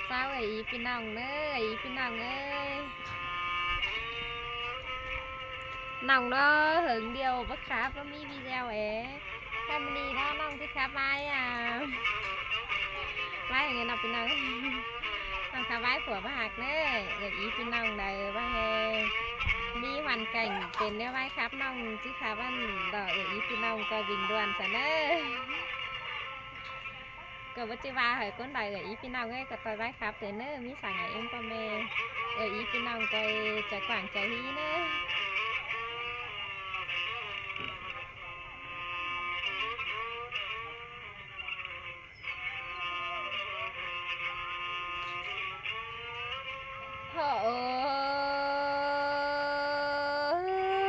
sao ấy pin nòng ấy pin nòng ơi nòng đó hưởng điều bất khá và mi video ấy family đó nòng thì khá vai à vai người nào pin nòng nòng khá vai của bà hạc nữa rồi ý pin nòng đời ba hè mi hoàn cảnhเป็นเนี่ยvai khắp nòng chứ khá văn đỏ ở ý pin nòng coi bình đoàn sản nữa cờ bất chi ba hỏi con đời ở ý pin nòng ấy cờ tôi vai khắp thế nữa mi sáng ngày em con mẹ ở ý pin nòng coi trái quảng trái hí nữa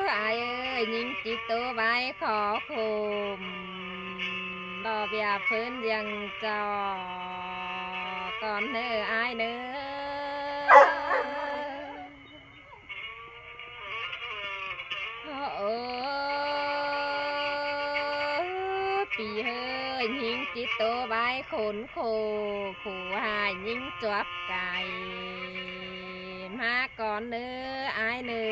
ai ơi nhìn chị tô vai khó khồm đò bia phơn riêng cho còn nữa ai nữa tì hơi nhìn chị tô vai khốn khổ khổ hài nhìn chóp cài má còn nữa ai nữa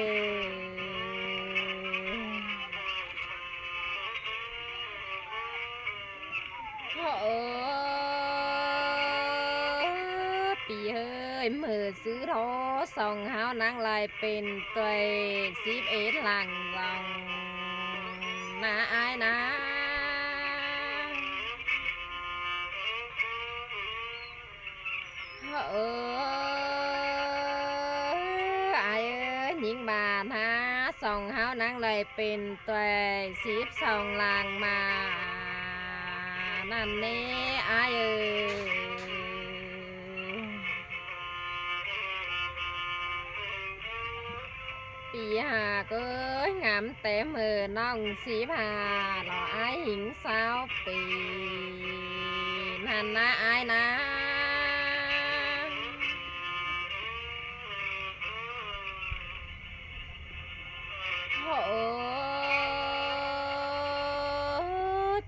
tì hơi mởซื้อท้อส่องหาวนางลายเป็นตัว11หลังลองนาอายนะai ơi những bà há sòng háo nắng lờiเป็นตัว12ลางมานั่นนี่อายเอ้ยปีหาเก้ยงามแต่มือน้อง15หล่ออายหิงสาวปีนั่นนะอายนะ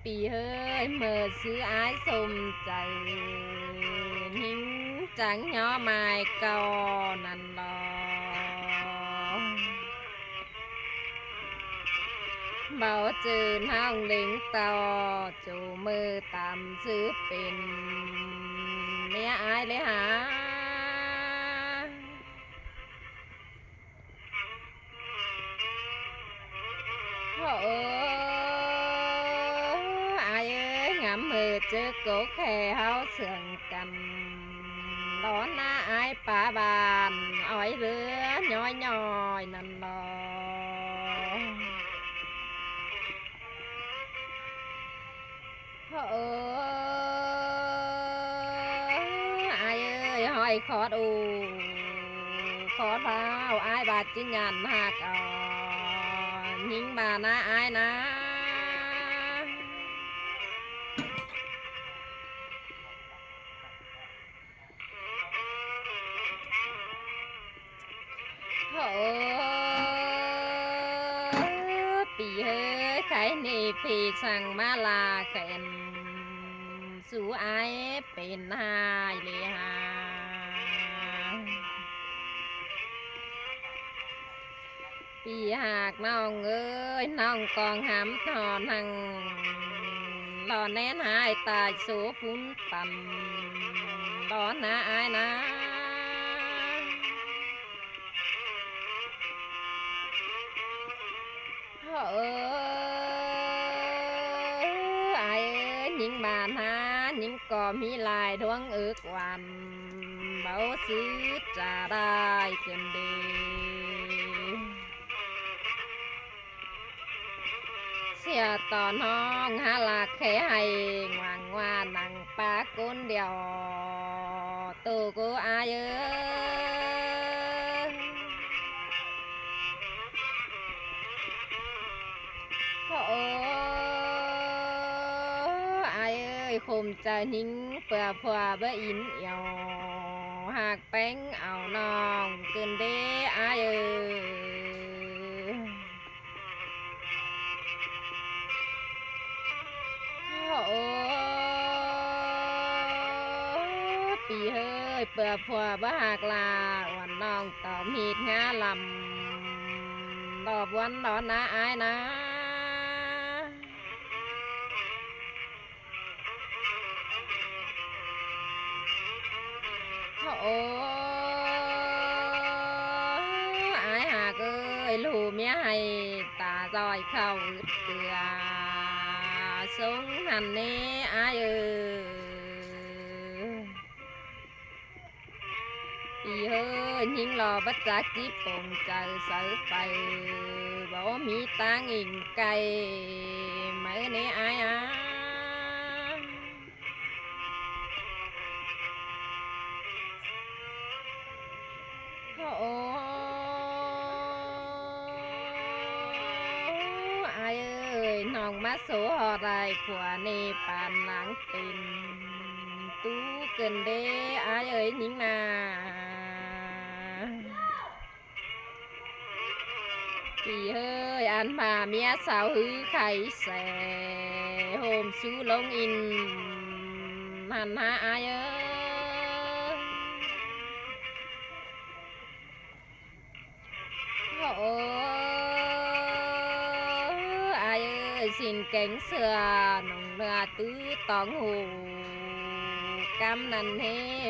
ปีเฮ้ยเมื่อซื้ออายสมใจหิงจังย่อไม้ก่อนั่นรอเบาจืนห้องลิงต่อจูมือตำซื้อเป็นเมียอายเลยหามือเจอโกแค่เฮาเสื่องกันร้อนหน้าอายป่าบานอ้อยเรือย้อยย้อยนั่นรออายเอ้ยหอยขอดูขอเท้าอายบาดจิญญาณหักอ่อนยิงบานะอายนะปีเฮ้ยใครนี่พี่สั่งมาลาแขนสู่อายเป็นหายเลยหาปีหากน้องเอ้ยน้องกองหำทอนหังรอแน่นหายตายสูฟุ้นต่ำรอนะอายนะnhững bàn há những cò mi lại đoán ước hoàn bảo xứ trà đai tiền đi xe tòn hong há lạc khẽ hay ngoan ngoan nặng ba côn đèo từ cô ai ơi khomจะหิงเปื่อผัวเบอินเอวหากแป้งเอาน้องเกินเด้อาย ปีเฮ้ยเปื่อผัวบ่หักลาวันน้องต่อมีดงาลำดอกวันดอนนะอายนะโอ้อายหากเอ้ยลูกเมียให้ตาจอยเข้าอึดเกลือสงหันนี้อายเอ้ยปีเฮ้ยยิ่งรอบัดจากจีปงเจอเสือไฟบ่มีตังอิงไก่เมื่อนี้อายอ่ะโอ้อายเอ้ยน้องมาโสหอไรผัวนี่ปานหลังปินตู้เกินเด้อายเอ้ยยิ่งนาปีเฮ้ยอันมาเมียสาวหือไข่แสโฮมซูลงอินหันหาอายเอ้ยโอ้อายเอ้ยสินเก่งเสือหนุ่งเนื้อตื้อตองหูกำนันเฮ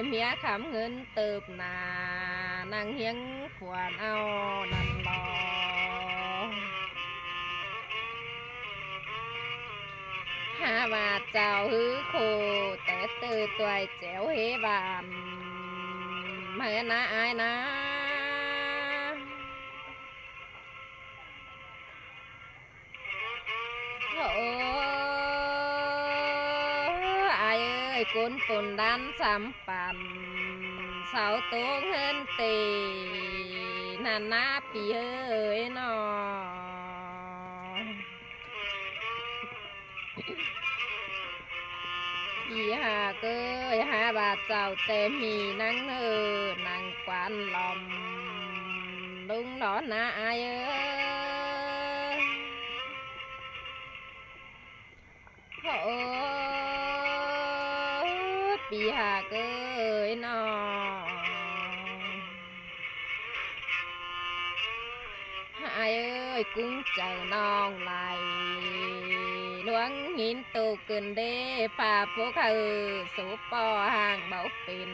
เมียขำเงินเติบหนานั่งเฮียงขวานเอานั่นรอหาว่าเจ้าฮือโคแต่ตื่นตัวแจ๋วเฮบานเมื่อนะอายนะโอ้อายเอ้ยกุนตุนดันสามปันเสาตัวเงินตีนันนาปีเอ้ยนอปีหาเกยหาบาทเจ้าเต็มมีนังเอนังกวานลอมลุงหลอนนะอายเอ้ยโอ้ปีหาเกยนออายเอ้ยกุ้งเจอน้องไหลหลวงหินตูกึนเด้ฝ่าพวกเขาสูปอห่างเบาเป็น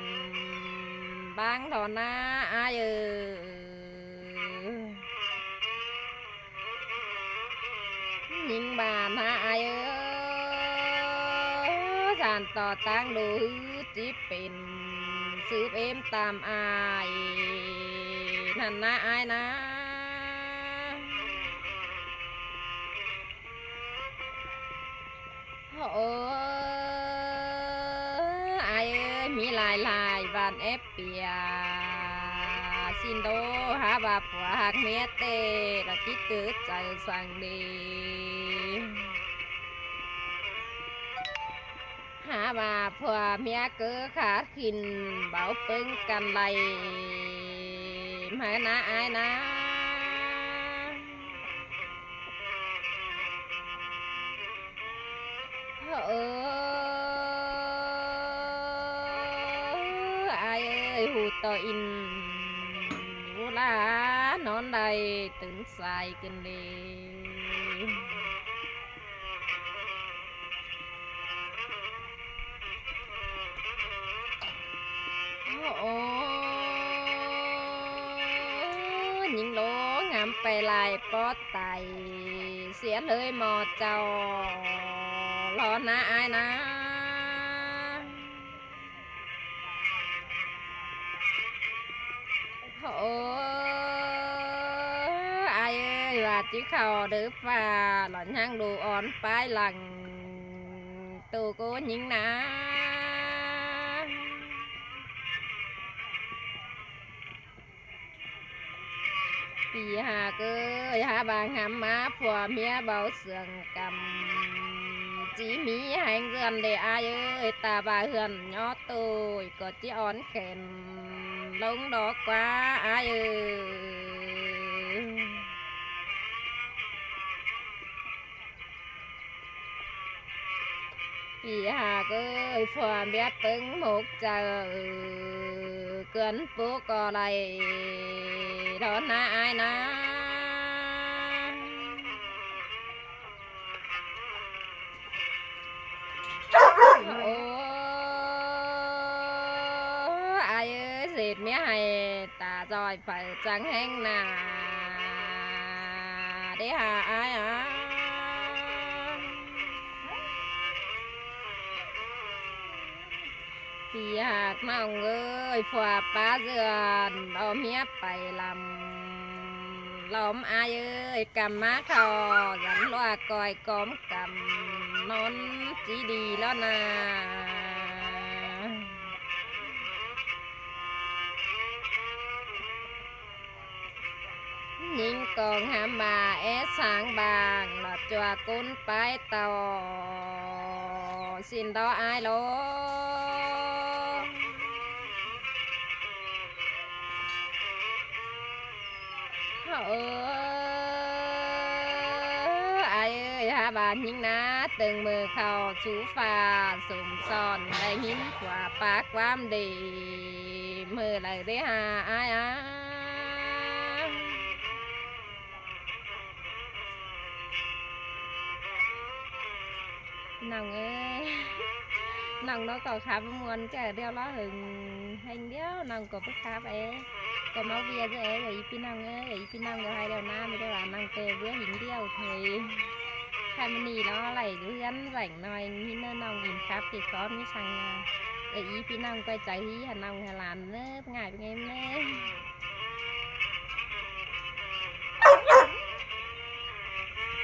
บางทอนาอายเอ้ยยิงบานหาอายเอ้ยสานต่อตั้งดูจีเป็นซื้อเอ็มตามอายนั่นนะอายนะโอ้อายเอ้ยมีหลายวันเอฟเปียสินโดหาบาผัวหักเมียเตระจิตตืดใจสั่งดีหาบาผัวเมียเกือขาดขินเบาปึงกันไหลมานะอายนะเอออายเอ้ยหูต่ออินหูลานอนใดตื่นสายกันดีโอ้ยิงโลงามไปลายปอดไตเสียเลยหมอเจ้ารอนะอายนะโอ้อายเอ้ยว่าจิเขาเดือฟ้าหล่อนยังดูอ่อนปลายหลังตูกูยิงนะปีหาเกยหาบางหำมาผัวเมียเบาเสื่องกำจีมีแห่งเรือนเดอายเอ้ยตาบาเฮือนย่อตุยก็จีอ่อนแขนลงดอกกว่าอายเอ้ย vì hà ơi phò biết từng một giờ cơn bố có lại đó na ai na ô ai ơi dệt mía hay ta rồi phải chẳng hẹn nà để hà ai à vì hạt mong ơi phòa bá dườn ôm hiếp bày làm lóm ai ơi cầm má khò dẫn loa coi cóm cầm nón chỉ đi lo nà nhìn còn hàm bà é sáng bàng là chùa cún bái tàu xin đó ai lố ai ơi ha bà nhìn ná từng mưa khao chú pha sùng son đây nhìn quả bác quam đi mưa lại đấy ha ai á nòng ơi nòng nó có khá muốn chờ đeo nó hừng hành đéo nòng có bức khá vậy có máu bia chứ ấy rồi pin nòng ơi rồi pin nòng rồi hai đầu nam mới là nòng tề với hình đeo thì hai mini nó lại cứ gắn rảnh nói như nơi nòng nhìn khắp thì có như sang ý pin nòng quay chạy hí hà nòng hà làn nữa ngày bên em nữa